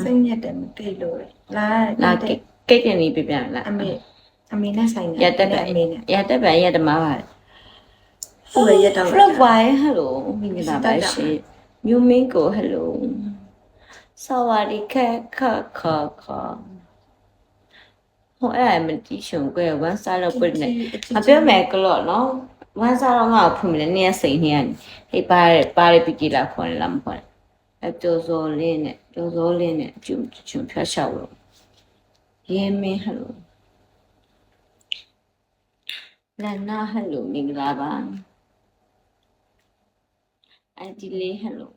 စိတ်ညက်တယ်မသိလို့လာကိတ်တင်နေပြပြန်လားအမေနဲ့ဆိုင်တယ် ရတက်ပဲ အမေနဲ့ ရတက်ပဲရတမားပါ ဟိုရက်တော့ Flop ပါဟယ်လိုမိငလာပါရှင်မြို့မင်းကိုဟယ်လိုစဝါဒီခခခခဟိုအဲ့မတီးရှုံကွယ်ဝမ်းစားတော့ပြနေအပြောမယ်ကလော့နော်ဝမ်းစားတော့ငါ့ကိုဖွင့်မယ်နေရစိန်နေရဟေးပါရပီတီလာခေါ်နေလားမခေါ်အကျော်စောလင်းနဲ့ကျော်စောလင်းနဲ့ကျုံဖြတ်လျှောက်လို့ရဲမင်းဟယ်လိုလန်နာဟယ်လိုမင်္ဂလာပါအဒီလေးဟယ်လို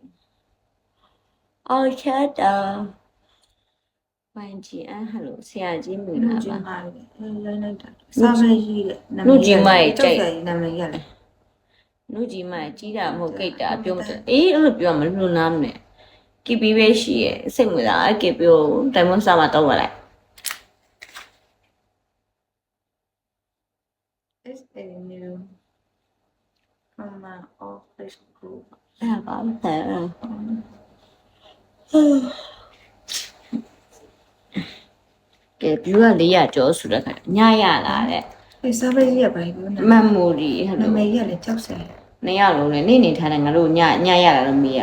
အော်ချာတာဝိုင်းကြီးဟယ်လိုဆရာကြီးမင်္ဂလာပါ ပါလိုက်တာစာမကြီးတဲ့နာမည်ရတယ် လူကြီးမကြီးတာမဟုတ်ကိတ်တာပြောမတယ်အေးအဲ့လိုပြောမလို့နားမနဲ့ကီပီပဲရှိရဲ့စိတ်ဝင်စားအကီပြောတိုင်မွန်စာမှာတော့လိုက် is a new command office group အဲ့ပါမယ်ကဲ view က400ကျော်ဆိုတဲ့ခါညရလာတဲ့ ဒီစာမကြီးရပါဘူးနာ memory ဟယ် နာ လို မည်ရလေကြောက်စရာ နေရလုံးလေနေထားတယ်ငါတို့ညရလာတော့မေးရ